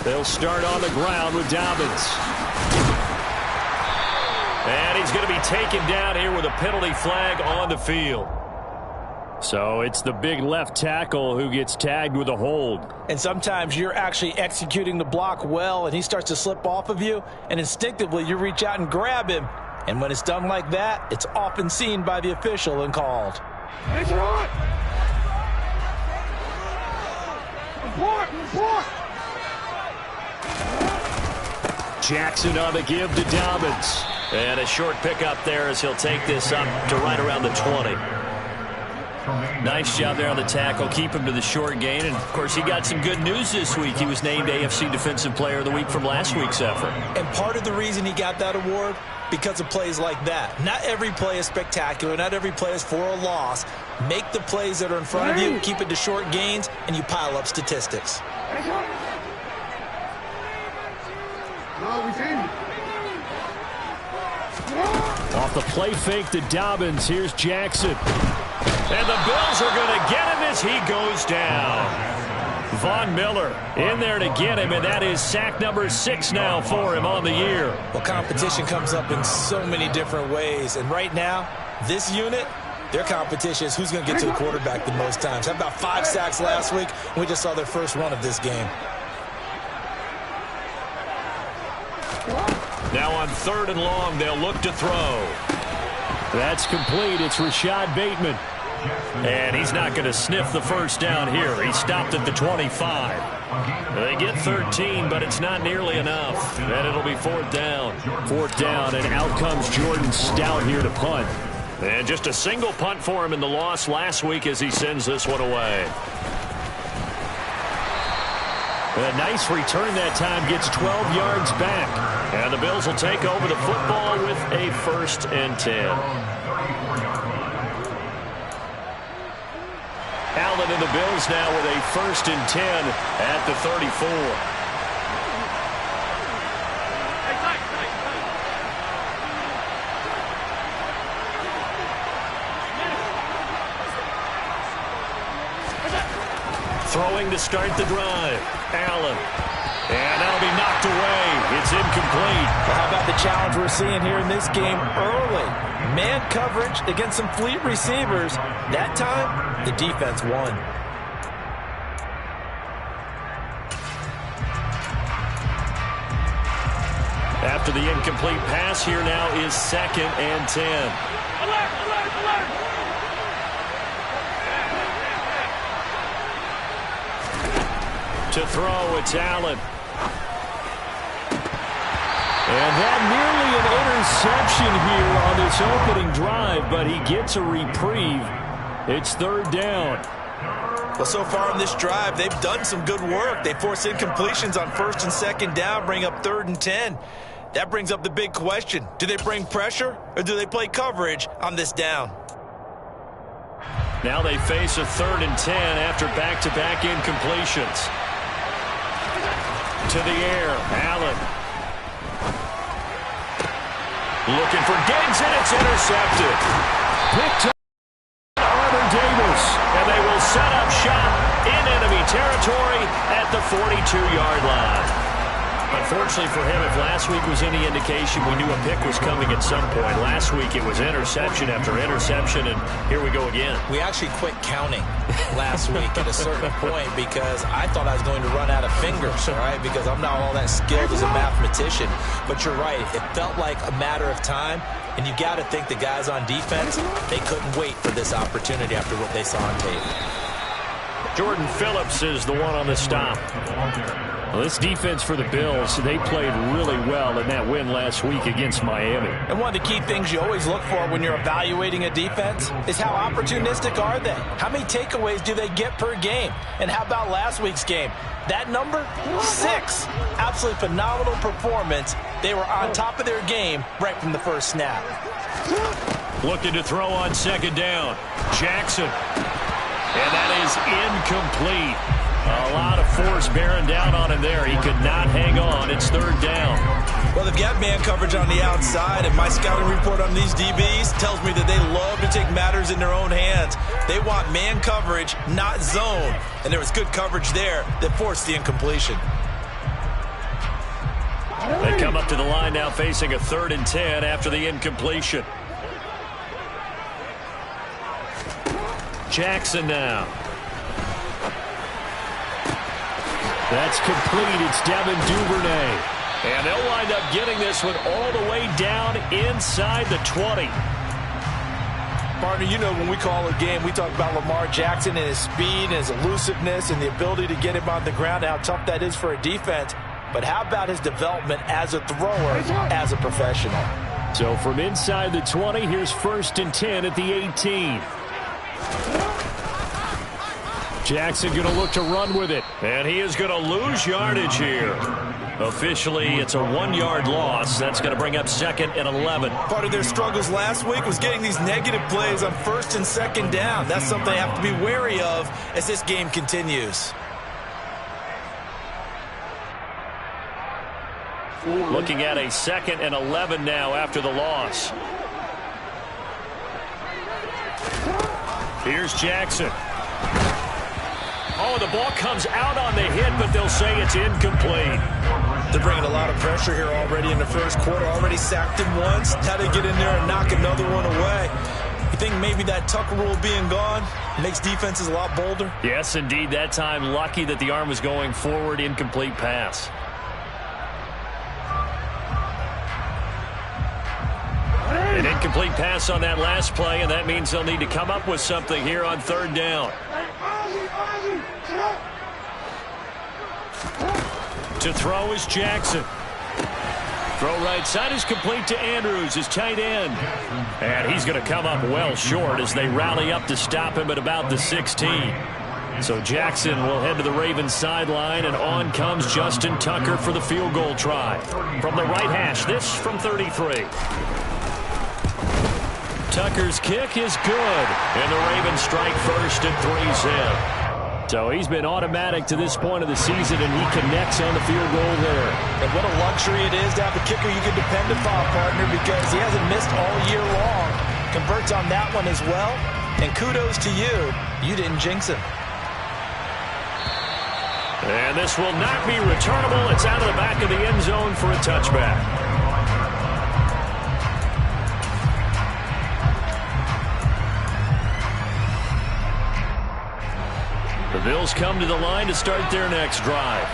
They'll start on the ground with Dobbins. And he's going to be taken down here with a penalty flag on the field. So it's the big left tackle who gets tagged with a hold. And sometimes you're actually executing the block well, and he starts to slip off of you, and instinctively you reach out and grab him. And when it's done like that, it's often seen by the official and called. Jackson on the give to Dobbins. And a short pickup there as he'll take this up to right around the 20. Nice job there on the tackle. Keep him to the short gain. And, of course, he got some good news this week. He was named AFC Defensive Player of the Week from last week's effort. And part of the reason he got that award, because of plays like that. Not every play is spectacular. Not every play is for a loss. Make the plays that are in front of you, keep it to short gains, and you pile up statistics. Off the play fake to Dobbins. Here's Jackson. And the Bills are going to get him as he goes down. Von Miller in there to get him, and that is sack number 6 now for him on the year. Well, competition comes up in so many different ways. And right now, this unit, their competition is who's going to get to the quarterback the most times. How about 5 sacks last week? We just saw their first run of this game. Now on 3rd and long, they'll look to throw. That's complete. It's Rashad Bateman. And he's not going to sniff the first down here. He stopped at the 25. They get 13, but it's not nearly enough. And it'll be 4th down. 4th down, and out comes Jordan Stout here to punt. And just a single punt for him in the loss last week as he sends this one away. A nice return that time, gets 12 yards back. And the Bills will take over the football with a 1st and 10. Allen and the Bills now with a 1st and 10 at the 34. Throwing to start the drive. Allen. And that'll be knocked away. It's incomplete. Well, how about the challenge we're seeing here in this game early? Man coverage against some fleet receivers. That time, the defense won. After the incomplete pass, here now is 2nd and 10. Alert, alert, alert. To throw, it's Allen. And that nearly an interception here on this opening drive, but he gets a reprieve. It's 3rd down. Well, so far in this drive, they've done some good work. They force incompletions on 1st and 2nd down, bring up 3rd and 10. That brings up the big question. Do they bring pressure or do they play coverage on this down? Now they face a 3rd and 10 after back-to-back incompletions. To the air, Allen. Looking for Diggs, and it's intercepted. Picked up Arthur Davis, and they will set up shop in enemy territory at the 42-yard line. Unfortunately for him, if last week was any indication, we knew a pick was coming at some point. Last week it was interception after interception, and here we go again. We actually quit counting last week at a certain point because I thought I was going to run out of fingers, all right, because I'm not all that skilled as a mathematician. But you're right. It felt like a matter of time, and you got to think the guys on defense, they couldn't wait for this opportunity after what they saw on tape. Jordan Phillips is the one on the stop. Well, this defense for the Bills, they played really well in that win last week against Miami. And one of the key things you always look for when you're evaluating a defense is how opportunistic are they? How many takeaways do they get per game? And how about last week's game? That number, 6. Absolutely phenomenal performance. They were on top of their game right from the first snap. Looking to throw on 2nd down. Jackson. And that is incomplete. A lot of force bearing down on him there. He could not hang on. It's 3rd down. Well, they've got man coverage on the outside, and my scouting report on these DBs tells me that they love to take matters in their own hands. They want man coverage, not zone. And there was good coverage there that forced the incompletion. They come up to the line now facing a 3rd and 10 after the incompletion. Jackson now. That's complete. It's Devin Duvernay. And they'll wind up getting this one all the way down inside the 20. Partner, you know when we call a game, we talk about Lamar Jackson and his speed and his elusiveness and the ability to get him on the ground and how tough that is for a defense. But how about his development as a thrower, as a professional? So from inside the 20, here's 1st and 10 at the 18. Jackson going to look to run with it. And he is going to lose yardage here. Officially, it's a 1-yard loss. That's going to bring up 2nd and 11. Part of their struggles last week was getting these negative plays on 1st and 2nd down. That's something they have to be wary of as this game continues. Looking at a 2nd and 11 now after the loss. Here's Jackson. Oh, the ball comes out on the hit, but they'll say it's incomplete. They're bringing a lot of pressure here already in the first quarter. Already sacked him once. Had to get in there and knock another one away. You think maybe that Tucker rule being gone makes defenses a lot bolder? Yes, indeed. That time, lucky that the arm was going forward. Incomplete pass. An incomplete pass on that last play, and that means they'll need to come up with something here on 3rd down. To throw is Jackson. Throw right side is complete to Andrews, his tight end. And he's going to come up well short as they rally up to stop him at about the 16. So Jackson will head to the Ravens sideline, and on comes Justin Tucker for the field goal try. From the right hash, this from 33. Tucker's kick is good, and the Ravens strike first at 3's in. So he's been automatic to this point of the season, and he connects on the field goal there. And what a luxury it is to have a kicker you can depend upon, partner, because he hasn't missed all year long. Converts on that one as well, and kudos to you. You didn't jinx him. And this will not be returnable. It's out of the back of the end zone for a touchback. The Bills come to the line to start their next drive.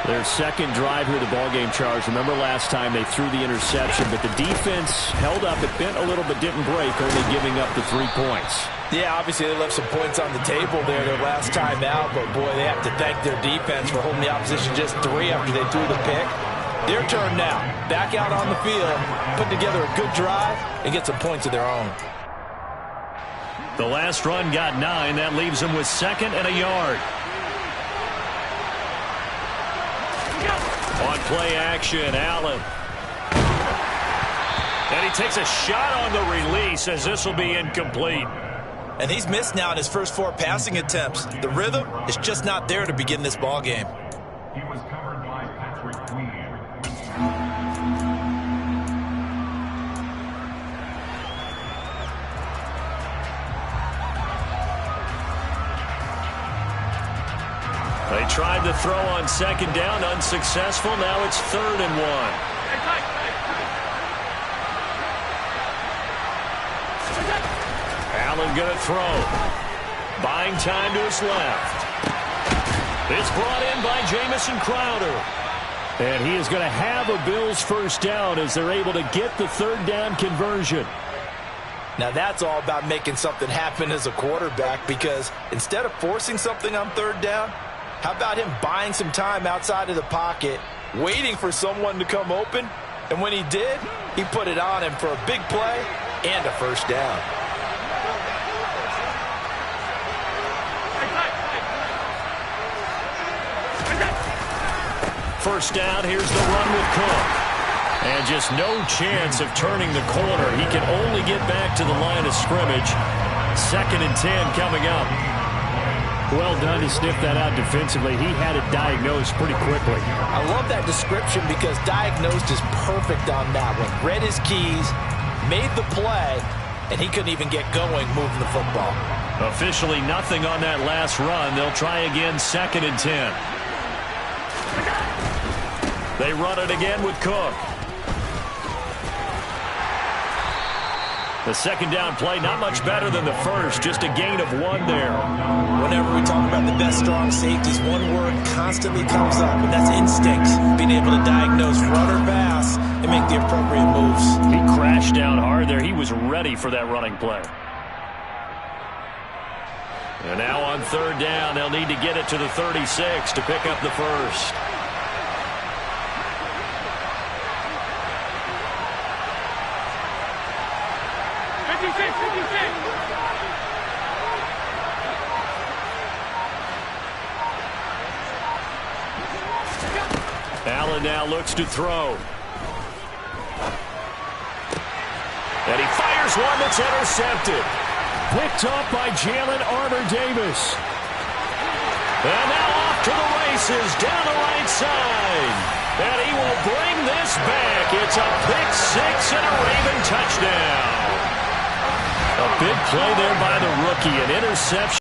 Their 2nd drive here, the ballgame, Charles. Remember last time they threw the interception, but the defense held up. It bent a little but didn't break, only giving up the 3 points. Yeah, obviously they left some points on the table there their last time out, but boy, they have to thank their defense for holding the opposition just 3 after they threw the pick. Their turn now. Back out on the field, put together a good drive, and get some points of their own. The last run got 9. That leaves them with 2nd and a yard. On play action, Allen. And he takes a shot on the release as this will be incomplete. And he's missed now in his first 4 passing attempts. The rhythm is just not there to begin this ball game. He was covered by Patrick Queen. They tried to throw on 2nd down, unsuccessful. Now it's 3rd and 1. Allen going to throw. Buying time to his left. It's brought in by Jamison Crowder. And he is going to have a Bills first down as they're able to get the 3rd down conversion. Now that's all about making something happen as a quarterback, because instead of forcing something on 3rd down, how about him buying some time outside of the pocket, waiting for someone to come open, and when he did, he put it on him for a big play and a first down. First down, here's the run with Cook. And just no chance of turning the corner. He can only get back to the line of scrimmage. 2nd and 10 coming up. Well done to sniff that out defensively. He had it diagnosed pretty quickly. I love that description because diagnosed is perfect on that one. Read his keys, made the play, and he couldn't even get going moving the football. Officially nothing on that last run. They'll try again 2nd and 10. They run it again with Cook. The second down play, not much better than the first, just a gain of 1 there. Whenever we talk about the best strong safeties, one word constantly comes up, and that's instinct. Being able to diagnose run or pass and make the appropriate moves. He crashed down hard there. He was ready for that running play. And now on third down, they'll need to get it to the 36 to pick up the first. Allen now looks to throw. And he fires one that's intercepted. Picked up by Jalen Armour-Davis. And now off to the races down the right side. And he will bring this back. It's a pick 6 and a Raven touchdown. A big play there by the rookie. An interception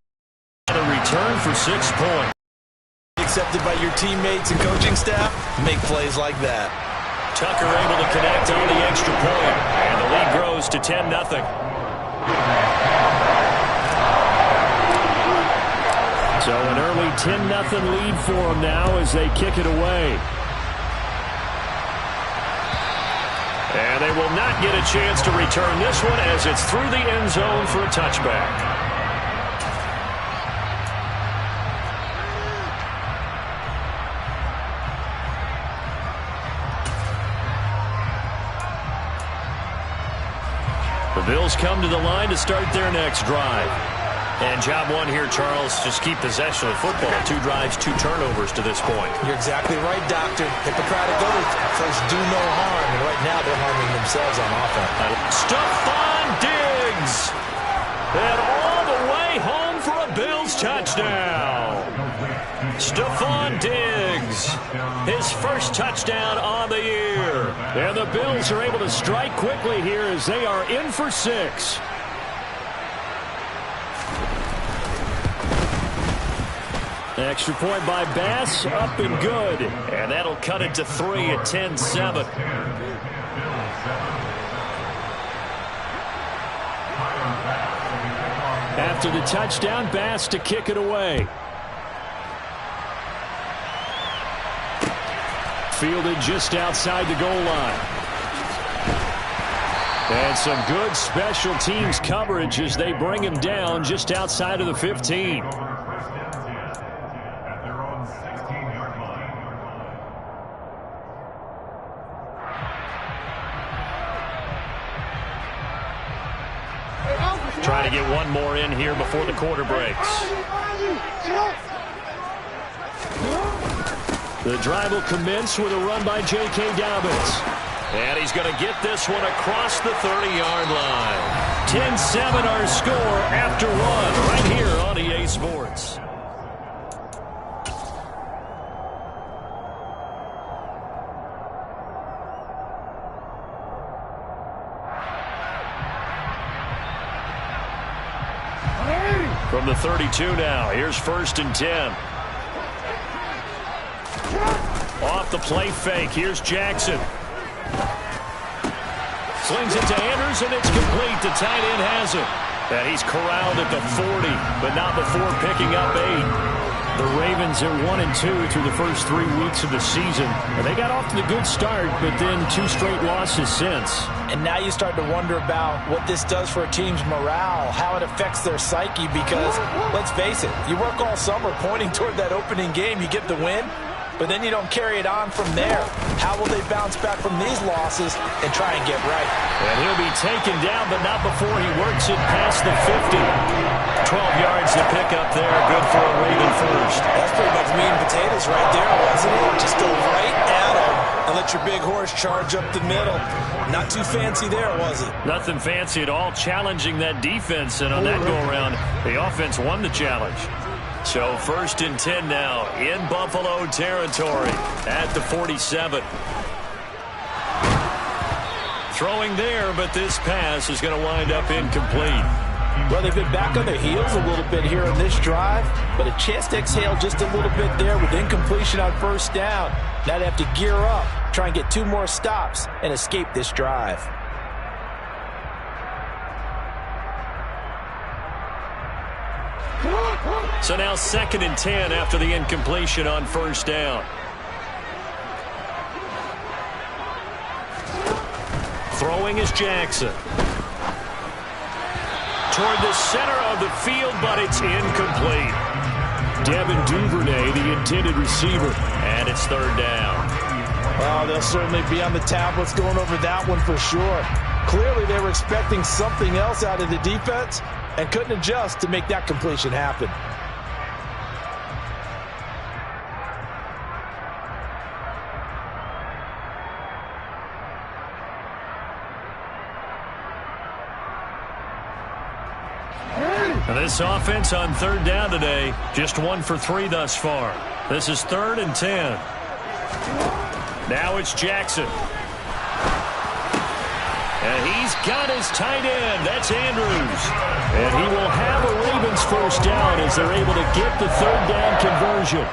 and a return for 6 points. Accepted by your teammates and coaching staff, make plays like that. Tucker able to connect on the extra point. And the lead grows to 10-0. So an early 10-0 lead for them now as they kick it away. And they will not get a chance to return this one as it's through the end zone for a touchback. The Bills come to the line to start their next drive. And job one here, Charles, just keep possession of football. 2 drives, 2 turnovers to this point. You're exactly right, Doctor. Hippocratic oath, first do no harm. And right now they're harming themselves on offense. Stephon Diggs. And all the way home for a Bills touchdown. Stephon Diggs. His first touchdown on the year. And the Bills are able to strike quickly here as they are in for 6. Extra point by Bass, up and good. And that'll cut it to 3 at 10-7. After the touchdown, Bass to kick it away. Fielded just outside the goal line. And some good special teams coverage as they bring him down just outside of the 15. Trying to get one more in here before the quarter breaks. The drive will commence with a run by J.K. Dobbins. And he's going to get this one across the 30-yard line. 10-7 our score after 1 right here on EA Sports. From the 32 now, here's 1st and 10. Off the play fake, here's Jackson. Slings it to Anders, and it's complete. The tight end has it. And he's corralled at the 40, but not before picking up 8. The Ravens are 1-2 through the first 3 weeks of the season. And they got off to the good start, but then 2 straight losses since. And now you start to wonder about what this does for a team's morale, how it affects their psyche, because, let's face it, you work all summer pointing toward that opening game, you get the win, but then you don't carry it on from there. How will they bounce back from these losses and try and get right? And he'll be taken down, but not before he works it past the 50. 12 yards to pick up there. Good for a Raven first. That's pretty much meat and potatoes right there, wasn't it? Just go right at him and let your big horse charge up the middle. Not too fancy there, was it? Nothing fancy at all, challenging that defense. And on that go-around, the offense won the challenge. So 1st and 10 now in Buffalo territory at the 47. Throwing there, but this pass is going to wind up incomplete. Well, they've been back on their heels a little bit here on this drive, but a chance to exhale just a little bit there with incompletion on first down. Now they have to gear up, try and get 2 more stops, and escape this drive. So now 2nd and 10 after the incompletion on first down. Throwing is Jackson. Toward the center of the field, but it's incomplete. Devin Duvernay, the intended receiver, and it's 3rd down. Oh, they'll certainly be on the tablets going over that one for sure. Clearly, they were expecting something else out of the defense and couldn't adjust to make that completion happen. And this offense on 3rd down today, just 1 for 3 thus far. This is 3rd and 10. Now it's Jackson. And he's got his tight end. That's Andrews. And he will have a Ravens first down as they're able to get the 3rd down conversion.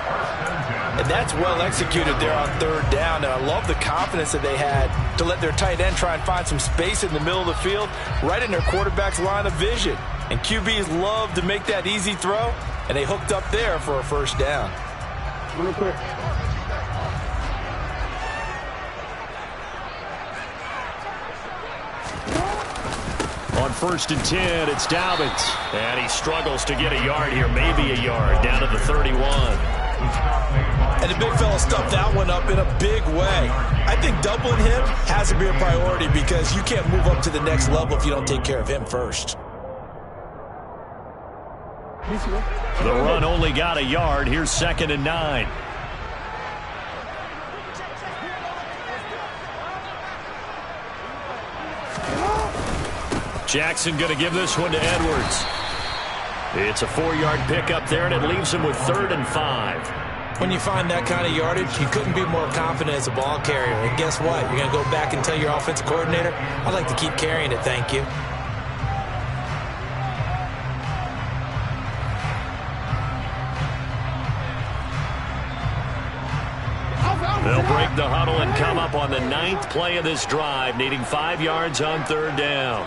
And that's well executed there on 3rd down. And I love the confidence that they had to let their tight end try and find some space in the middle of the field, right in their quarterback's line of vision. And QBs love to make that easy throw, and they hooked up there for a first down. Real quick. On 1st and 10, it's Dobbins. And he struggles to get a yard here, maybe a yard, down to the 31. And the big fella stuffed that one up in a big way. I think doubling him has to be a priority because you can't move up to the next level if you don't take care of him first. The run only got a yard. Here's 2nd and 9. Jackson going to give this one to Edwards. It's a 4-yard pickup there, and it leaves him with 3rd and 5. When you find that kind of yardage, you couldn't be more confident as a ball carrier. And guess what? You're going to go back and tell your offensive coordinator, I'd like to keep carrying it, thank you. They'll break the huddle and come up on the 9th play of this drive, needing 5 yards on 3rd down.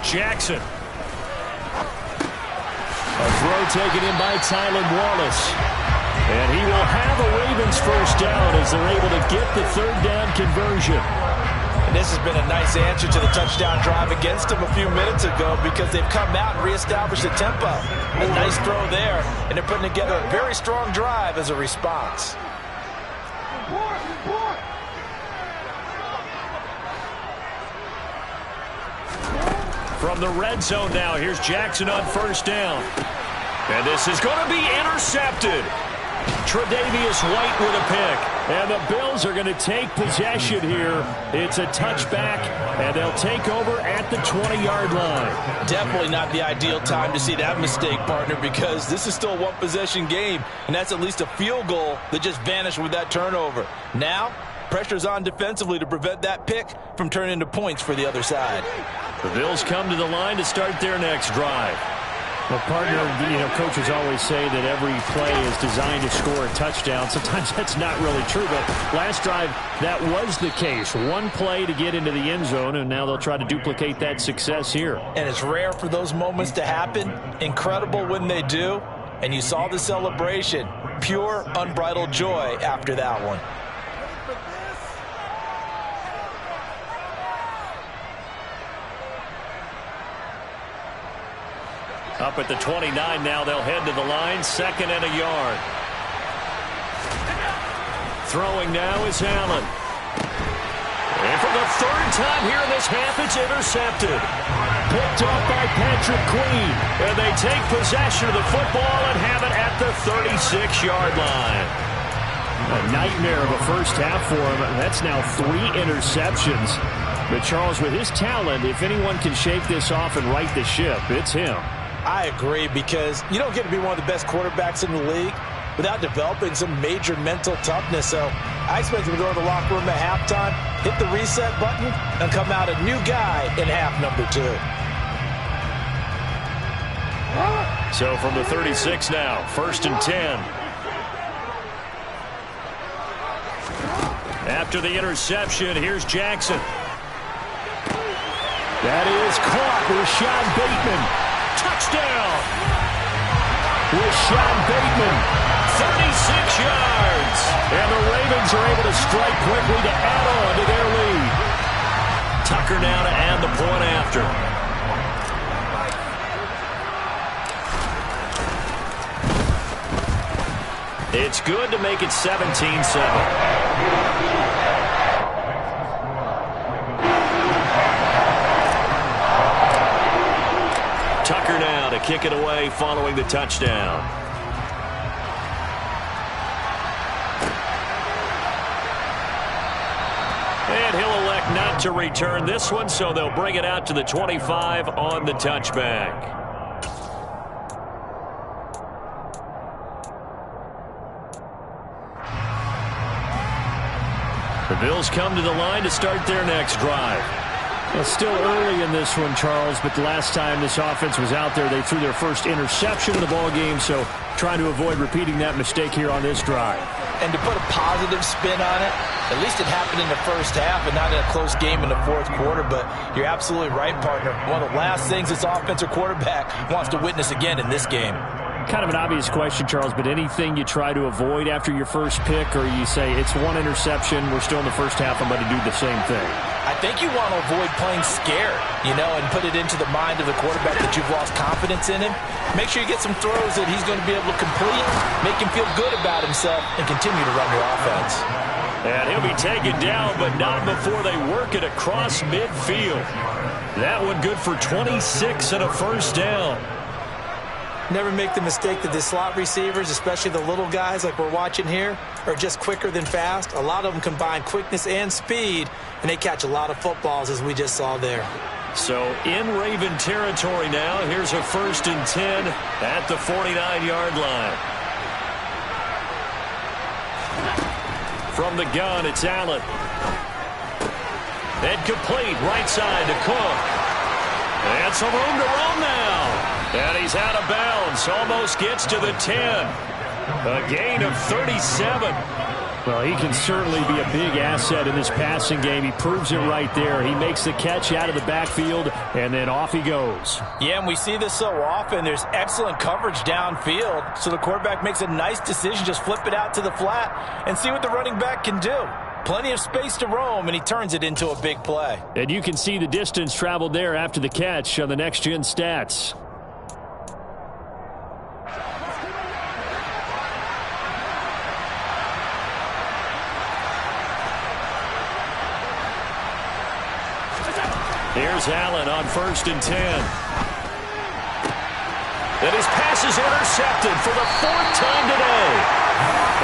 Jackson. A throw taken in by Tylan Wallace. And he will have a Ravens first down as they're able to get the 3rd down conversion. And this has been a nice answer to the touchdown drive against them a few minutes ago because they've come out and reestablished the tempo. A nice throw there, and they're putting together a very strong drive as a response. From the red zone now, here's Jackson on first down. And this is going to be intercepted. Tre'Davious White with a pick. And the Bills are going to take possession here. It's a touchback, and they'll take over at the 20-yard line. Definitely not the ideal time to see that mistake, partner, because this is still a one-possession game, and that's at least a field goal that just vanished with that turnover. Now, pressure's on defensively to prevent that pick from turning into points for the other side. The Bills come to the line to start their next drive. Well, partner, coaches always say that every play is designed to score a touchdown. Sometimes that's not really true, but last drive, that was the case. One play to get into the end zone, and now they'll try to duplicate that success here. And it's rare for those moments to happen. Incredible when they do. And you saw the celebration. Pure, unbridled joy after that one. Up at the 29 now, they'll head to the line, 2nd and a yard. Throwing now is Allen. And for the 3rd time here in this half, it's intercepted. Picked up by Patrick Queen. And they take possession of the football and have it at the 36-yard line. A nightmare of a first half for him. That's now 3 interceptions. But Charles, with his talent, if anyone can shake this off and right the ship, it's him. I agree, because you don't get to be one of the best quarterbacks in the league without developing some major mental toughness. So I expect him to go to the locker room at halftime, hit the reset button, and come out a new guy in half number 2. So from the 36 now, 1st and 10. After the interception, here's Jackson. That is caught. Rashad Bateman. Touchdown. Rashad Bateman. 36 yards. And the Ravens are able to strike quickly to add on to their lead. Tucker now to add the point after. It's good to make it 17-7. Tucker now to kick it away following the touchdown. And he'll elect not to return this one, so they'll bring it out to the 25 on the touchback. The Bills come to the line to start their next drive. Well, it's still early in this one, Charles, but the last time this offense was out there, they threw their first interception of the ball game, so trying to avoid repeating that mistake here on this drive. And to put a positive spin on it, at least it happened in the first half and not in a close game in the fourth quarter, but you're absolutely right, partner. One of the last things this offensive quarterback wants to witness again in this game. Kind of an obvious question, Charles, but anything you try to avoid after your first pick, or you say it's one interception, we're still in the first half, I'm going to do the same thing? I think you want to avoid playing scared, and put it into the mind of the quarterback that you've lost confidence in him. Make sure you get some throws that he's going to be able to complete, make him feel good about himself, and continue to run your offense. And he'll be taken down, but not before they work it across midfield. That one good for 26 and a first down. Never make the mistake that the slot receivers, especially the little guys like we're watching here, are just quicker than fast. A lot of them combine quickness and speed, and they catch a lot of footballs, as we just saw there. So in Raven territory now, here's a 1st and 10 at the 49-yard line. From the gun, it's Allen. And complete, right side to Cook. And some room to run now. And he's out of bounds. Almost gets to the 10. A gain of 37. Well, he can certainly be a big asset in this passing game. He proves it right there. He makes the catch out of the backfield, and then off he goes. Yeah, and we see this so often. There's excellent coverage downfield, so the quarterback makes a nice decision. Just flip it out to the flat and see what the running back can do. Plenty of space to roam, and he turns it into a big play. And you can see the distance traveled there after the catch on the next-gen stats. Here's Allen on 1st and 10. And his pass is intercepted for the 4th time today.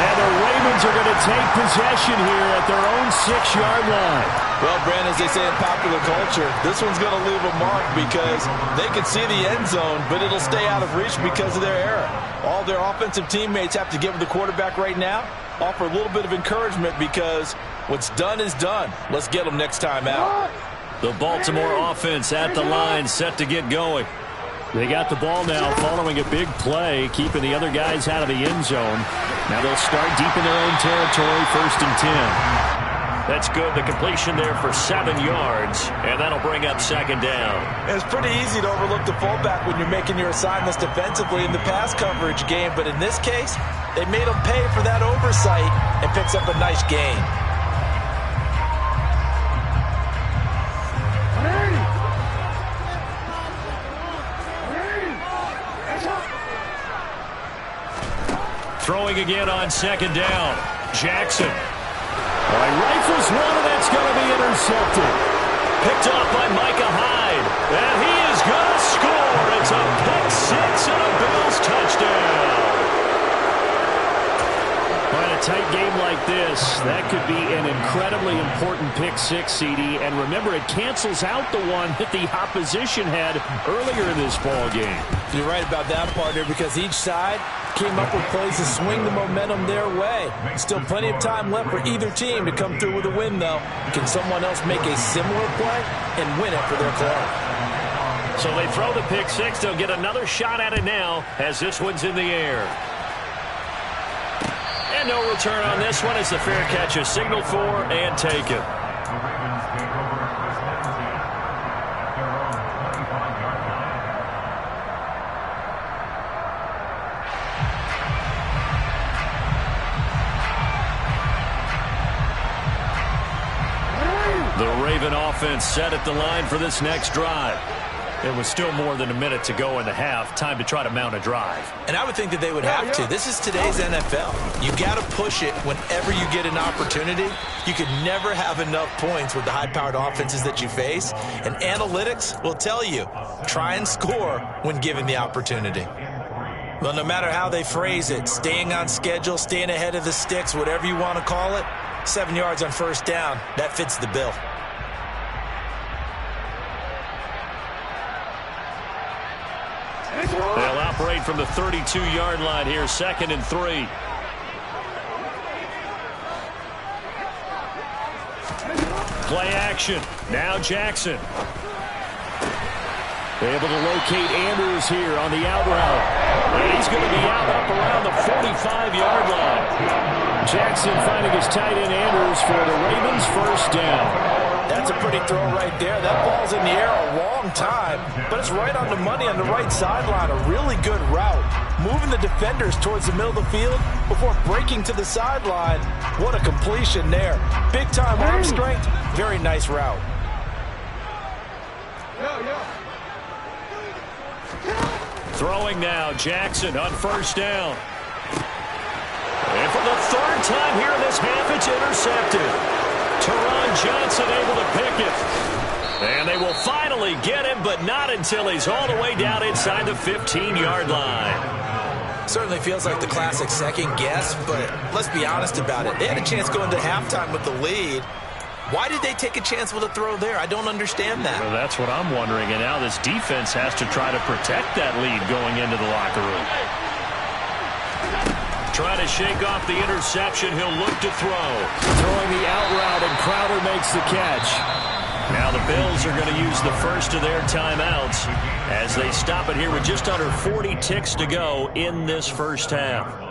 And the Ravens are going to take possession here at their own 6-yard line. Well, Brandon, as they say in popular culture, this one's going to leave a mark because they can see the end zone, but it'll stay out of reach because of their error. All their offensive teammates have to give the quarterback right now, offer a little bit of encouragement because what's done is done. Let's get them next time out. The Baltimore offense at the line, set to get going. They got the ball now following a big play, keeping the other guys out of the end zone. Now they'll start deep in their own territory, 1st and 10. That's good. The completion there for 7 yards, and that'll bring up 2nd down. It's pretty easy to overlook the fullback when you're making your assignments defensively in the pass coverage game, but in this case, they made him pay for that oversight and picks up a nice gain. Throwing again on 2nd down. Jackson. Rifles one, and that's going to be intercepted. Picked off by Micah Hyde. And he is going to score. It's a pick 6 and a Bills touchdown. By the a tight game like this, that could be an incredibly important pick six, CD. And remember, it cancels out the one that the opposition had earlier in this ball game. You're right about that, partner, because each side came up with plays to swing the momentum their way. Still plenty of time left for either team to come through with a win, though. Can someone else make a similar play and win it for their club? So they throw the pick six. They'll get another shot at it now as this one's in the air. And no return on this one as the fair catch is signaled for and taken. The Raven offense set at the line for this next drive. There was still more than a minute to go in the half. Time to try to mount a drive. And I would think that they would have to. This is today's NFL. You got to push it whenever you get an opportunity. You could never have enough points with the high-powered offenses that you face. And analytics will tell you, try and score when given the opportunity. Well, no matter how they phrase it, staying on schedule, staying ahead of the sticks, whatever you want to call it, 7 yards on first down, that fits the bill. They'll operate from the 32-yard line here, 2nd and 3. Play action. Now Jackson. They're able to locate Andrews here on the out route. And he's going to be out up around the 45-yard line. Jackson finding his tight end Andrews for the Ravens' first down. That's a pretty throw right there. That ball's in the air a long time, but it's right on the money on the right sideline. A really good route. Moving the defenders towards the middle of the field before breaking to the sideline. What a completion there. Big-time arm strength. Very nice route. Throwing now, Jackson on first down. And for the 3rd time here in this half, it's intercepted. Teron Johnson able to pick it. And they will finally get him, but not until he's all the way down inside the 15-yard line. Certainly feels like the classic second guess, but let's be honest about it. They had a chance going to halftime with the lead. Why did they take a chance with a throw there? I don't understand that. Well, that's what I'm wondering. And now this defense has to try to protect that lead going into the locker room. Trying to shake off the interception. He'll look to throw. Throwing the out route, and Crowder makes the catch. Now the Bills are going to use the first of their timeouts as they stop it here with just under 40 ticks to go in this first half.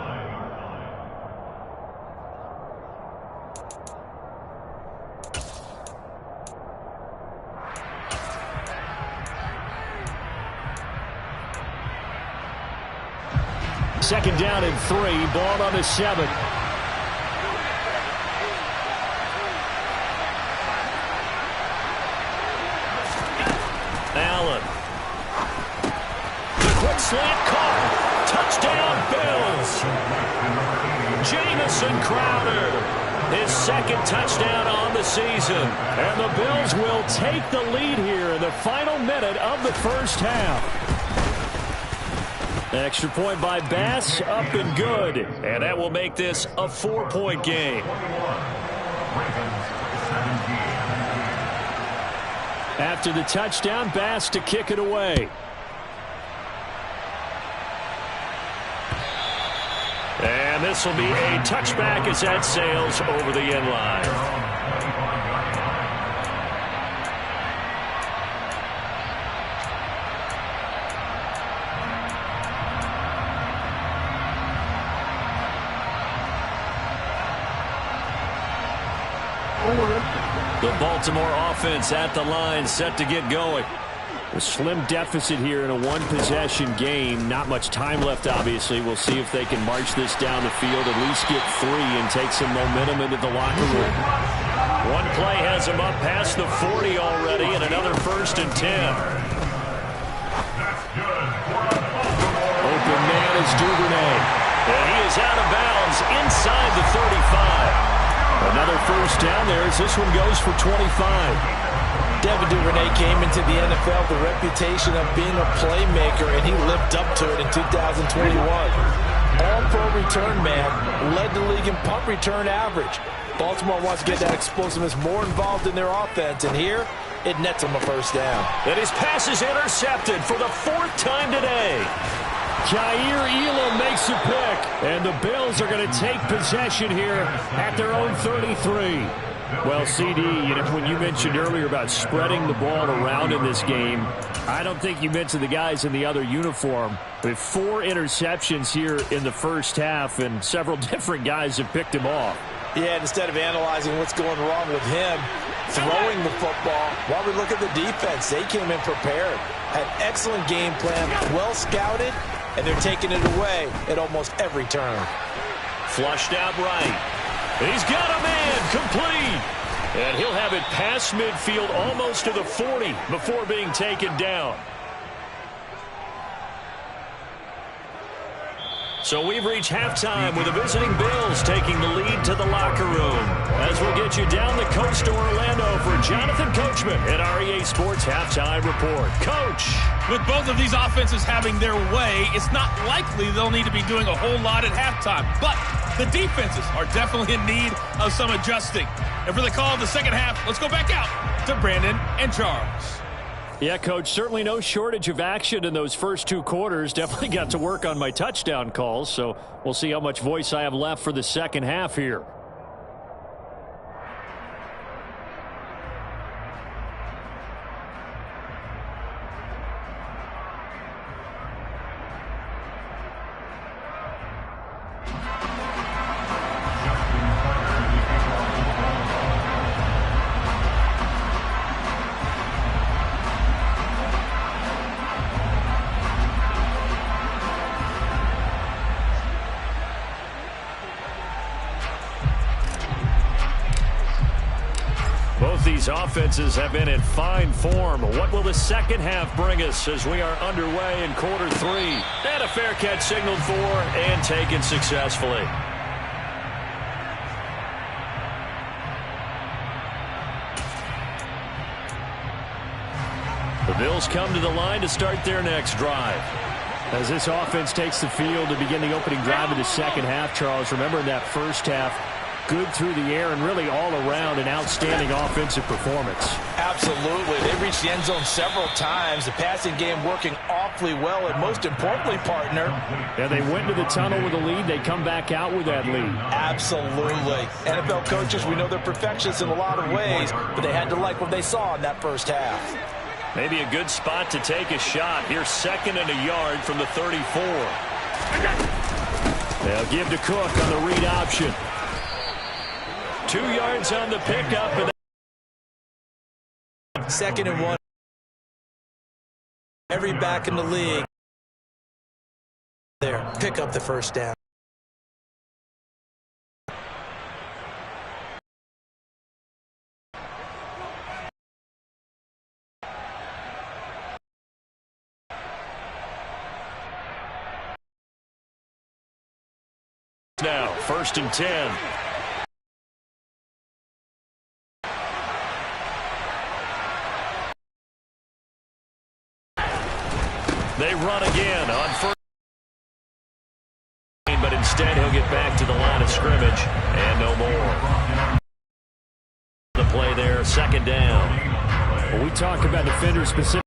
Second down and 3. Ball on the 7. Allen. The quick slant caught. Touchdown Bills. Jamison Crowder. His 2nd touchdown on the season. And the Bills will take the lead here in the final minute of the first half. Extra point by Bass, up and good. And that will make this a 4-point game. After the touchdown, Bass to kick it away. And this will be a touchback as that sails over the end line. The Baltimore offense at the line, set to get going. A slim deficit here in a one-possession game. Not much time left, obviously. We'll see if they can march this down the field, at least get 3 and take some momentum into the locker room. One play has him up past the 40 already, and another 1st and 10. Open man is Duvernay. And he is out of bounds inside the 35. Another first down there as this one goes for 25. Devin Duvernay came into the NFL with the reputation of being a playmaker, and he lived up to it in 2021. All-pro return man, led the league in punt return average. Baltimore wants to get that explosiveness more involved in their offense, and here it nets them a first down. And his pass is intercepted for the 4th time today. Jair Elam makes a pick, and the Bills are going to take possession here at their own 33. Well, CD, when you mentioned earlier about spreading the ball around in this game, I don't think you mentioned the guys in the other uniform. With 4 interceptions here in the first half, and several different guys have picked him off. Yeah, instead of analyzing what's going wrong with him throwing the football, while we look at the defense, they came in prepared, had excellent game plan, well scouted, and they're taking it away at almost every turn. Flushed out right. He's got a man complete. And he'll have it past midfield almost to the 40 before being taken down. So we've reached halftime with the visiting Bills taking the lead to the locker room. As we'll get you down the coast to Orlando for Jonathan Coachman at REA Sports Halftime Report. Coach. With both of these offenses having their way, it's not likely they'll need to be doing a whole lot at halftime. But the defenses are definitely in need of some adjusting. And for the call of the second half, let's go back out to Brandon and Charles. Yeah, Coach, certainly no shortage of action in those first 2 quarters. Definitely got to work on my touchdown calls, so we'll see how much voice I have left for the second half here. Both these offenses have been in fine form. What will the second half bring us as we are underway in quarter 3? And a fair catch signaled for and taken successfully. The Bills come to the line to start their next drive. As this offense takes the field to begin the opening drive of the second half, Charles, remember in that first half, good through the air and really all around an outstanding offensive performance. Absolutely. They reached the end zone several times. The passing game working awfully well, and most importantly, partner. Yeah, they went to the tunnel with a lead. They come back out with that lead. Absolutely. NFL coaches, we know they're perfectionists in a lot of ways, but they had to like what they saw in that first half. Maybe a good spot to take a shot. Here's 2nd and a yard from the 34. They'll give to Cook on the read option. 2 yards on the pickup. And 2nd and 1. Every back in the league there. Pick up the first down. Now, 1st and 10. They run again on first, but instead he'll get back to the line of scrimmage and no more. The play there, 2nd down. When we talk about defenders specifically,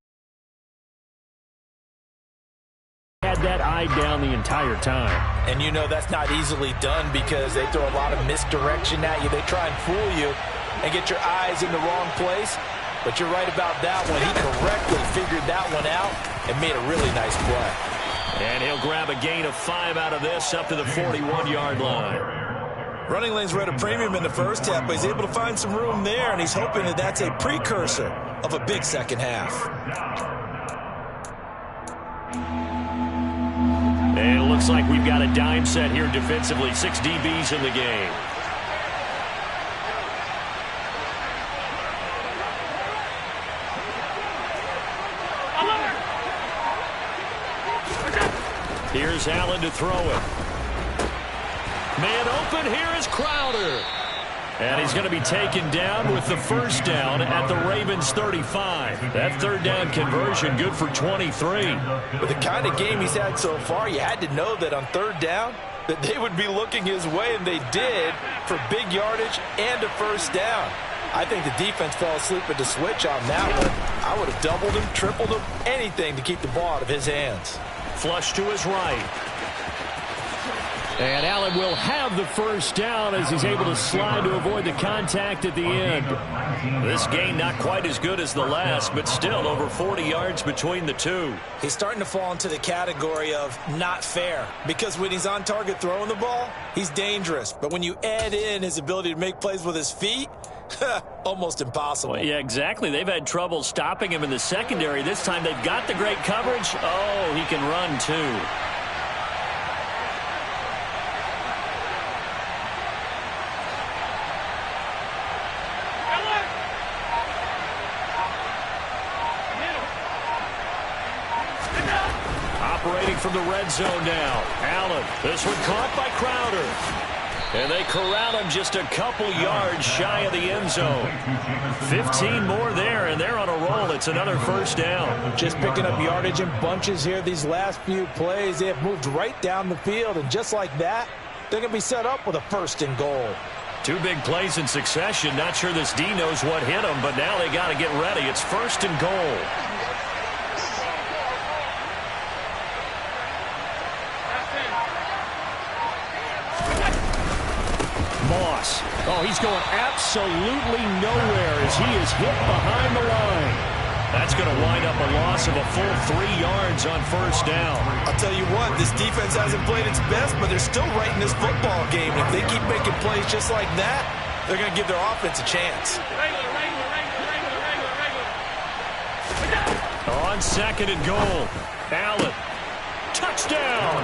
had that eye down the entire time. And you know that's not easily done because they throw a lot of misdirection at you. They try and fool you and get your eyes in the wrong place. But you're right about that one. He correctly figured that one out and made a really nice play. And he'll grab a gain of 5 out of this up to the 41-yard line. Running lanes were at a premium in the first half, but he's able to find some room there, and he's hoping that that's a precursor of a big second half. And it looks like we've got a dime set here defensively. 6 DBs in the game. Here's Allen to throw it. Man open, here is Crowder. And he's going to be taken down with the first down at the Ravens 35. That third down conversion good for 23. With the kind of game he's had so far, you had to know that on third down that they would be looking his way, and they did, for big yardage and a first down. I think the defense fell asleep at the switch on that one. I would have doubled him, tripled him, anything to keep the ball out of his hands. Flush to his right. And Allen will have the first down as he's able to slide to avoid the contact at the end. This game not quite as good as the last, but still over 40 yards between the two. He's starting to fall into the category of not fair, because when he's on target throwing the ball, he's dangerous. But when you add in his ability to make plays with his feet, almost impossible. Well, yeah, exactly. They've had trouble stopping him in the secondary. This time they've got the great coverage. Oh, he can run too. Operating from the red zone now. Allen. This one caught by Crowder. And they corral him just a couple yards shy of the end zone. 15 more there, and they're on a roll. It's another first down. Just picking up yardage in bunches here these last few plays. They have moved right down the field, and just like that, they're going to be set up with a first and goal. Two big plays in succession. Not sure this D knows what hit him, but now they got to get ready. It's first and goal. Moss. Oh, he's going absolutely nowhere as he is hit behind the line. That's going to wind up a loss of a full 3 yards on first down. I'll tell you what, this defense hasn't played its best, but they're still right in this football game. If they keep making plays just like that, they're going to give their offense a chance. On second and goal, Allen. Touchdown!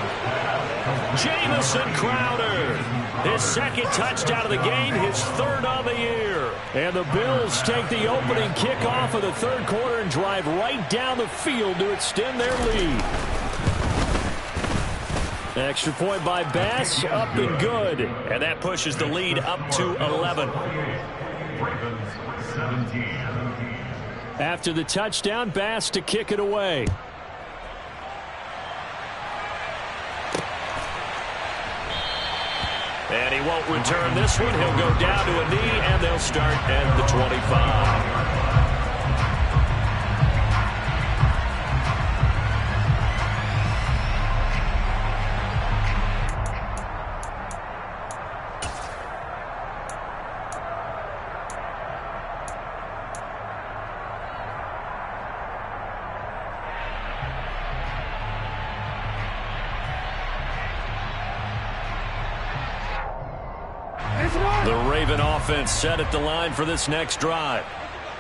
Jamison Crowder. His second touchdown of the game, his third on the year. And the Bills take the opening kickoff of the third quarter and drive right down the field to extend their lead. Extra point by Bass, up and good. And that pushes the lead up to 11. After the touchdown, Bass to kick it away. And he won't return this one. He'll go down to a knee, and they'll start at the 25. The Raven offense set at the line for this next drive.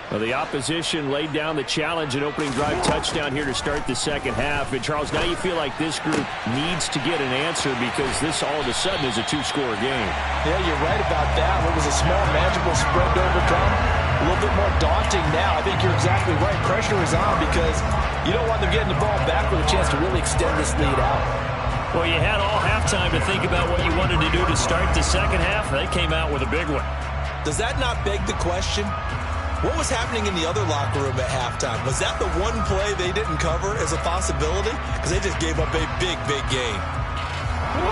Well, the opposition laid down the challenge and opening drive touchdown here to start the second half. And, Charles, now you feel like this group needs to get an answer because this all of a sudden is a two-score game. Yeah, you're right about that. What was a small, manageable spread to overcome? A little bit more daunting now. I think you're exactly right. Pressure is on because you don't want them getting the ball back with a chance to really extend this lead out. Well, you had all halftime to think about what you wanted to do to start the second half. They came out with a big one. Does that not beg the question? What was happening in the other locker room at halftime? Was that the one play they didn't cover as a possibility? Because they just gave up a big, big gain.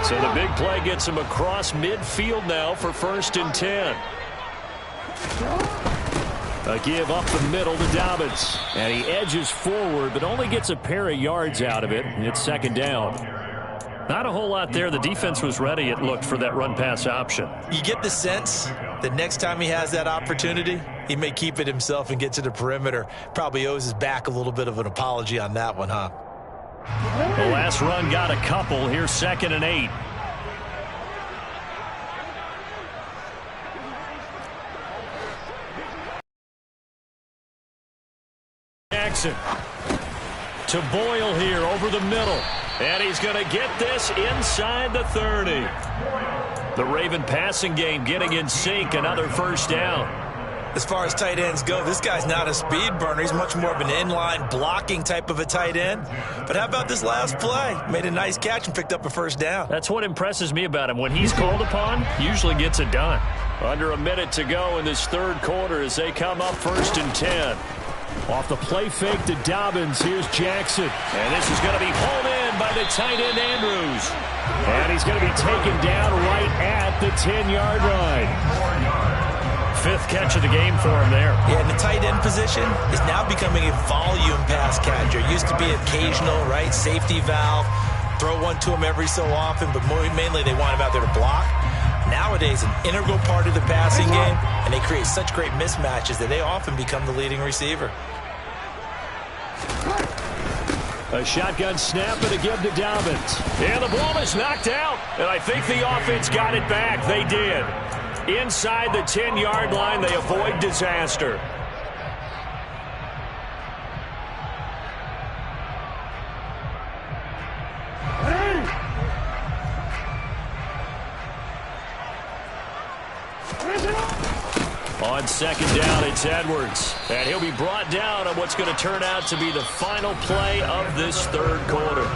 So the big play gets him across midfield now for 1st and 10. A give up the middle to Dobbins. And he edges forward, but only gets a pair of yards out of it. It's 2nd down. Not a whole lot there. The defense was ready, it looked, for that run-pass option. You get the sense that next time he has that opportunity, he may keep it himself and get to the perimeter. Probably owes his back a little bit of an apology on that one, huh? The last run got a couple. Here's 2nd and 8. Jackson to Boyle here over the middle. And he's going to get this inside the 30. The Raven passing game getting in sync. Another 1st down. As far as tight ends go, this guy's not a speed burner. He's much more of an inline blocking type of a tight end. But how about this last play? Made a nice catch and picked up a 1st down. That's what impresses me about him. When he's called upon, usually gets it done. Under a minute to go in this third quarter as they come up 1st and 10. Off the play fake to Dobbins. Here's Jackson. And this is going to be pulled in by the tight end Andrews. And he's going to be taken down right at the 10-yard line. 5th catch of the game for him there. Yeah, and the tight end position is now becoming a volume pass catcher. It used to be occasional, right? Safety valve. Throw one to him every so often, but mainly they want him out there to block. Nowadays, an integral part of the passing game, and they create such great mismatches that they often become the leading receiver. A shotgun snap and a give to Dobbins. And the ball is knocked out, and I think the offense got it back. They did. Inside the 10-yard line, they avoid disaster. On 2nd down, it's Edwards. And he'll be brought down on what's going to turn out to be the final play of this third quarter.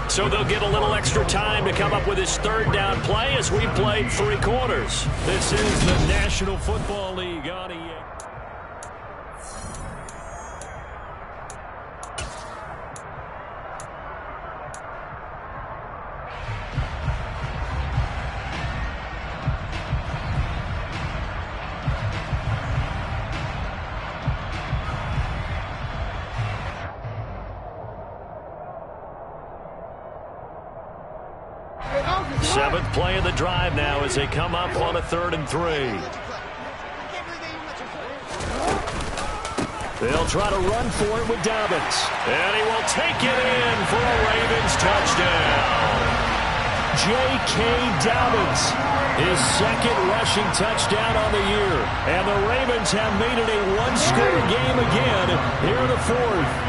So they'll get a little extra time to come up with his 3rd down play as we played 3 quarters. This is the National Football League on EA. Seventh play of the drive now as they come up on a 3rd and 3. They'll try to run for it with Dobbins. And he will take it in for a Ravens touchdown. J.K. Dobbins, his 2nd rushing touchdown on the year. And the Ravens have made it a one-score game again here in the 4th.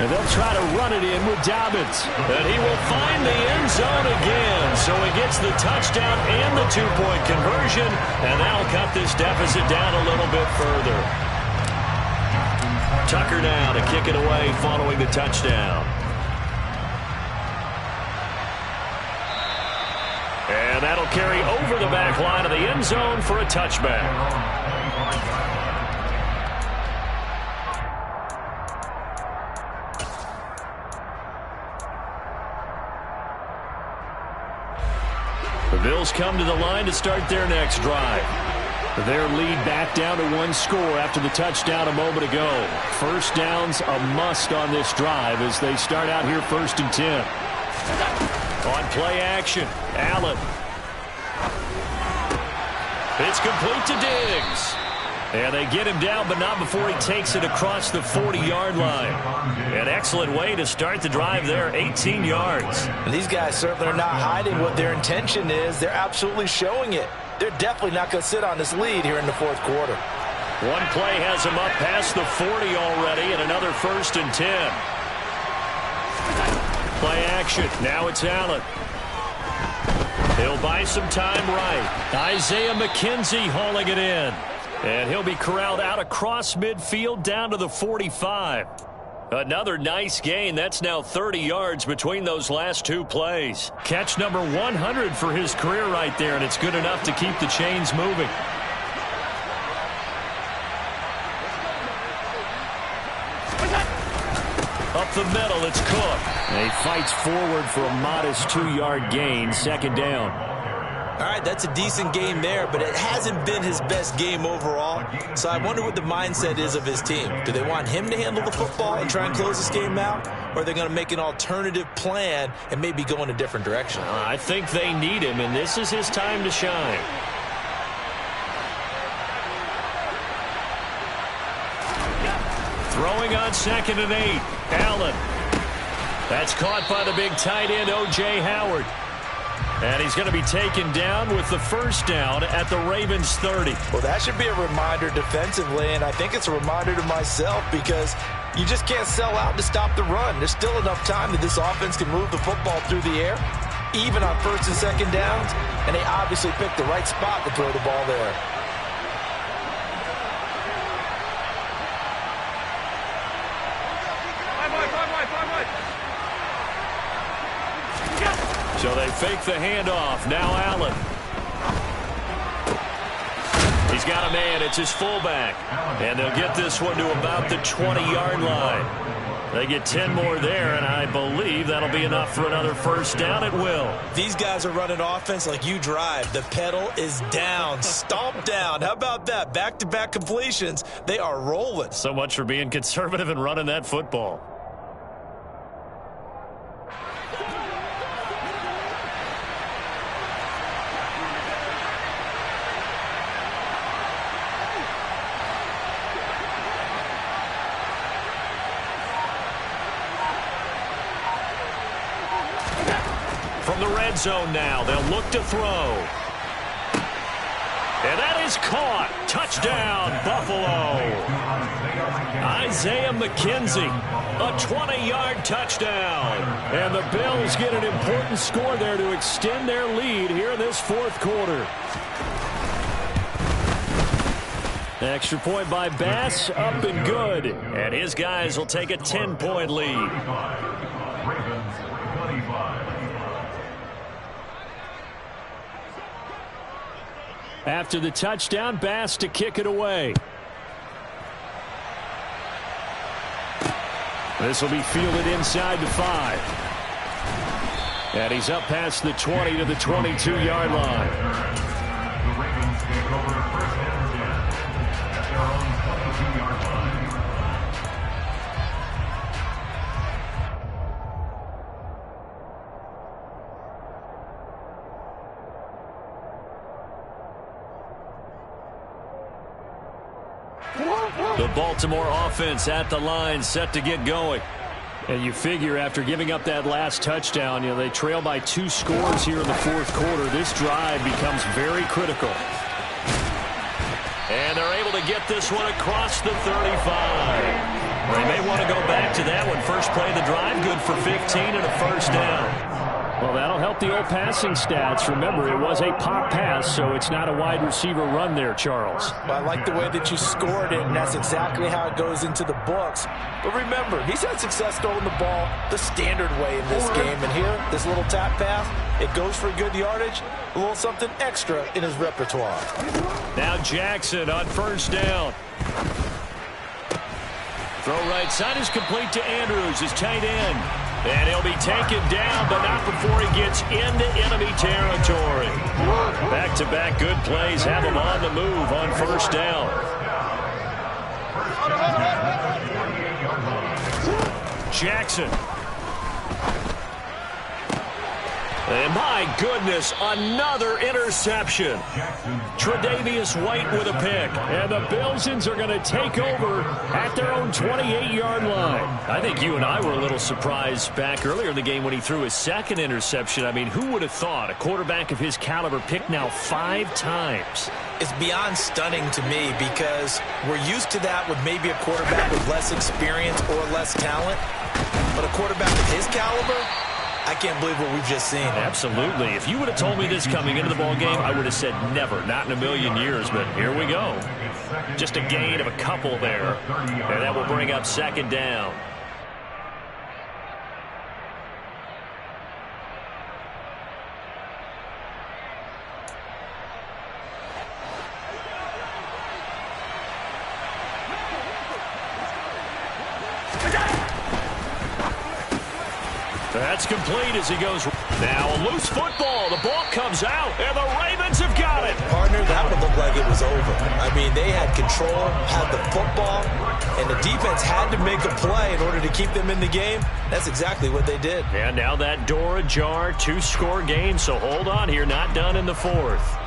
And they'll try to run it in with Dobbins. And he will find the end zone again. So he gets the touchdown and the 2-point conversion. And that'll cut this deficit down a little bit further. Tucker now to kick it away following the touchdown. And that'll carry over the back line of the end zone for a touchback. The Bills come to the line to start their next drive. Their lead back down to 1 score after the touchdown a moment ago. 1st down's a must on this drive as they start out here 1st and 10. On play action, Allen. It's complete to Diggs. And they get him down, but not before he takes it across the 40-yard line. An excellent way to start the drive there, 18 yards. And these guys certainly are not hiding what their intention is. They're absolutely showing it. They're definitely not going to sit on this lead here in the 4th quarter. One play has him up past the 40 already, and another 1st and 10. Play action. Now it's Allen. He'll buy some time right. Isaiah McKenzie hauling it in. And he'll be corralled out across midfield down to the 45. Another nice gain. That's now 30 yards between those last 2 plays. Catch number 100 for his career right there, and it's good enough to keep the chains moving. Up the middle, it's Cook. And he fights forward for a modest 2-yard gain, 2nd down. All right, that's a decent game there, but it hasn't been his best game overall. So I wonder what the mindset is of his team. Do they want him to handle the football and try and close this game out? Or are they going to make an alternative plan and maybe go in a different direction? I think they need him, and this is his time to shine. Throwing on 2nd and 8. Allen. That's caught by the big tight end, O.J. Howard. And he's going to be taken down with the 1st down at the Ravens 30. Well, that should be a reminder defensively, and I think it's a reminder to myself because you just can't sell out to stop the run. There's still enough time that this offense can move the football through the air, even on 1st and 2nd downs, and they obviously picked the right spot to throw the ball there. So they fake the handoff. Now Allen. He's got a man. It's his fullback. And they'll get this one to about the 20-yard line. They get 10 more there, and I believe that'll be enough for another first down. It will. These guys are running offense like you drive. The pedal is down. Stomp down. How about that? Back-to-back completions. They are rolling. So much for being conservative and running that football. From the red zone now, they'll look to throw. And that is caught. Touchdown, Buffalo. Isaiah McKenzie, a 20-yard touchdown. And the Bills get an important score there to extend their lead here in this fourth quarter. Extra point by Bass, up and good. And his guys will take a 10-point lead. After the touchdown, Bass to kick it away. This will be fielded inside the 5. And he's up past the 20 to the 22-yard line. The Ravens take over first and 10 at their own 22-yard line. The Baltimore offense at the line, set to get going. And you figure after giving up that last touchdown, they trail by 2 scores here in the fourth quarter. This drive becomes very critical. And they're able to get this one across the 35. They may want to go back to that one. First play of the drive, good for 15 and a first down. Well, that'll help the old passing stats. Remember, it was a pop pass, so it's not a wide receiver run there, Charles. Well, I like the way that you scored it, and that's exactly how it goes into the books. But remember, he's had success throwing the ball the standard way in this game. And here, this little tap pass, it goes for good yardage, a little something extra in his repertoire. Now Jackson on first down. Throw right side is complete to Andrews, his tight end. And he'll be taken down, but not before he gets into enemy territory. Back-to-back good plays have him on the move on first down. Jackson. And my goodness, another interception. Tre'Davious White with a pick. And the Bilsons are going to take over at their own 28-yard line. I think you and I were a little surprised back earlier in the game when he threw his second interception. I mean, who would have thought a quarterback of his caliber picked now 5 times? It's beyond stunning to me because we're used to that with maybe a quarterback with less experience or less talent. But a quarterback of his caliber, I can't believe what we've just seen. Absolutely. If you would have told me this coming into the ball game, I would have said never, not in a million years. But here we go. Just a gain of a couple there. And that will bring up second down. That's complete as he goes. Now a loose football. The ball comes out, and the Ravens have got it. Partner, that would look like it was over. I mean, they had control, had the football, and the defense had to make a play in order to keep them in the game. That's exactly what they did. And now that door ajar, 2-score game, so hold on here. Not done in the fourth.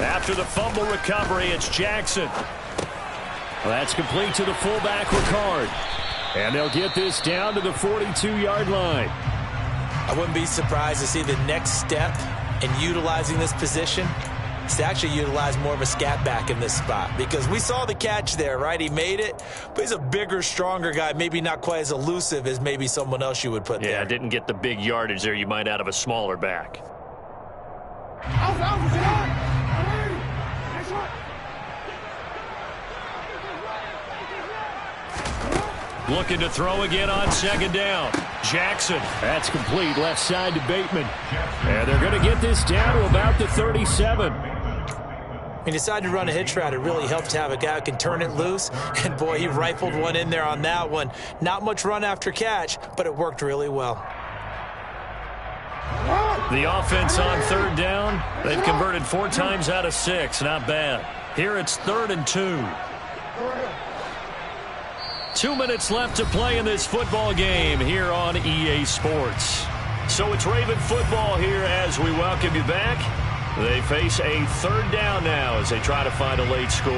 After the fumble recovery, it's Jackson. Well, that's complete to the fullback, Ricard. And they'll get this down to the 42-yard line. I wouldn't be surprised to see the next step in utilizing this position is to actually utilize more of a scat back in this spot, because we saw the catch there, right? He made it, but he's a bigger, stronger guy, maybe not quite as elusive as maybe someone else you would put there. Yeah, didn't get the big yardage there you might out of a smaller back. Looking to throw again on second down. Jackson. That's complete. Left side to Bateman. And they're going to get this down to about the 37. He decided to run a hitch route. It really helps to have a guy who can turn it loose. And, boy, he rifled one in there on that one. Not much run after catch, but it worked really well. The offense on third down. They've converted 4 times out of 6. Not bad. Here it's 3rd and 2. 2 minutes left to play in this football game here on EA Sports. So it's Raven football here as we welcome you back. They face a 3rd down now as they try to find a late score.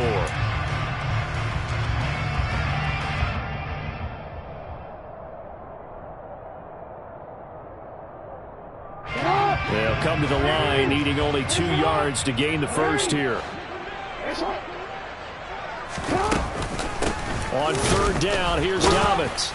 They'll come to the line needing only 2 yards to gain the first here. On 3rd down, here's Dobbins.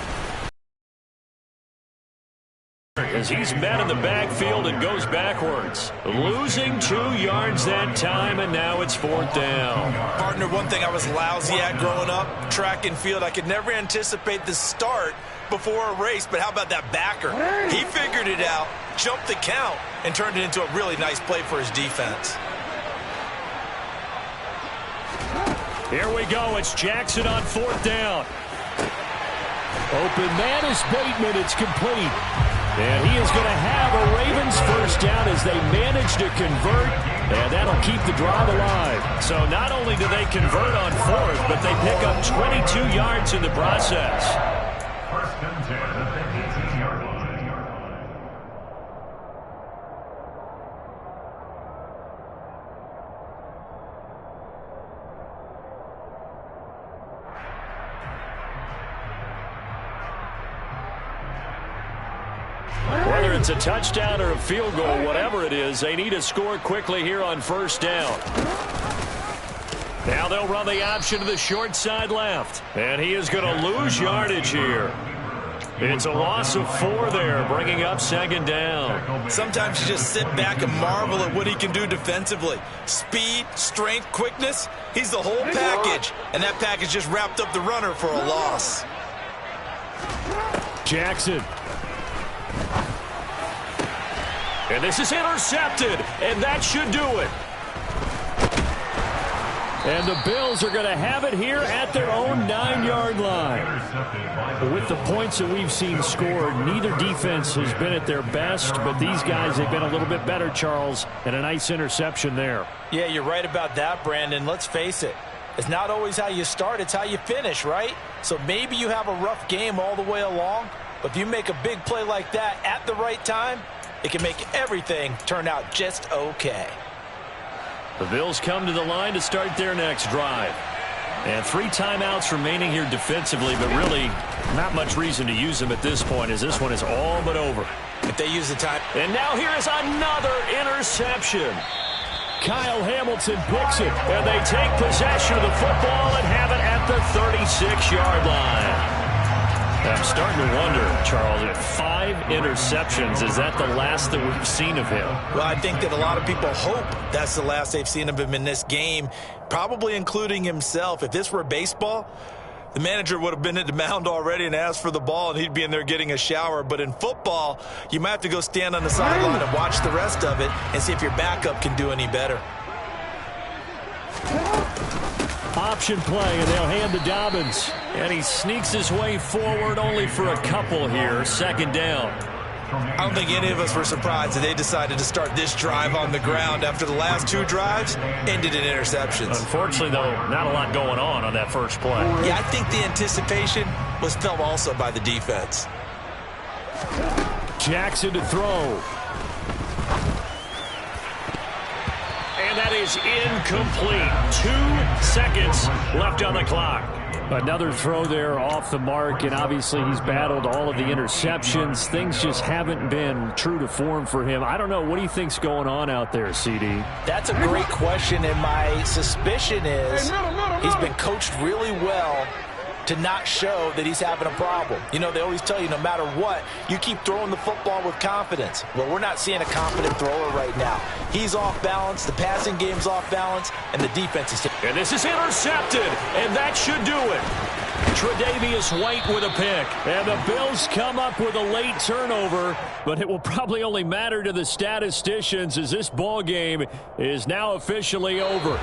As he's met in the backfield and goes backwards. Losing 2 yards that time, and now it's 4th down. Partner, one thing I was lousy at growing up, track and field, I could never anticipate the start before a race, but how about that backer? He figured it out, jumped the count, and turned it into a really nice play for his defense. Here we go. It's Jackson on 4th down. Open man is Bateman. It's complete. And he is going to have a Ravens first down as they manage to convert. And that'll keep the drive alive. So not only do they convert on 4th, but they pick up 22 yards in the process. 1st and 10 at the 18-yard line. Whether it's a touchdown or a field goal, whatever it is, they need to score quickly here on 1st down. Now they'll run the option to the short side left. And he is going to lose yardage here. It's a loss of 4 there, bringing up 2nd down. Sometimes you just sit back and marvel at what he can do defensively. Speed, strength, quickness, he's the whole package. And that package just wrapped up the runner for a loss. Jackson. And this is intercepted, and that should do it. And the Bills are going to have it here at their own 9-yard line. With the points that we've seen scored, neither defense has been at their best, but these guys have been a little bit better, Charles, and a nice interception there. Yeah, you're right about that, Brandon. Let's face it. It's not always how you start, it's how you finish, right? So maybe you have a rough game all the way along, but if you make a big play like that at the right time, it can make everything turn out just okay. The Bills come to the line to start their next drive. And 3 timeouts remaining here defensively, but really not much reason to use them at this point as this one is all but over. If they use the time. And now here is another interception. Kyle Hamilton picks it, and they take possession of the football and have it at the 36-yard line. I'm starting to wonder, Charles, if 5 interceptions, is that the last that we've seen of him? Well, I think that a lot of people hope that's the last they've seen of him in this game, probably including himself. If this were baseball, the manager would have been at the mound already and asked for the ball, and he'd be in there getting a shower. But in football, you might have to go stand on the sideline and watch the rest of it and see if your backup can do any better. Option play, and they'll hand to Dobbins. And he sneaks his way forward only for a couple here. 2nd down. I don't think any of us were surprised that they decided to start this drive on the ground after the last 2 drives ended in interceptions. Unfortunately, though, not a lot going on that first play. Yeah, I think the anticipation was felt also by the defense. Jackson to throw. And that is incomplete. 2 seconds left on the clock. Another throw there off the mark, and obviously he's battled all of the interceptions. Things just haven't been true to form for him. I don't know. What do you think's going on out there, CD? That's a great question, and my suspicion is he's been coached really well to not show that he's having a problem. You know, they always tell you no matter what, you keep throwing the football with confidence. Well, we're not seeing a confident thrower right now. He's off balance, the passing game's off balance, and the defense is... And this is intercepted, and that should do it. Tre'Davious White with a pick. And the Bills come up with a late turnover, but it will probably only matter to the statisticians as this ball game is now officially over.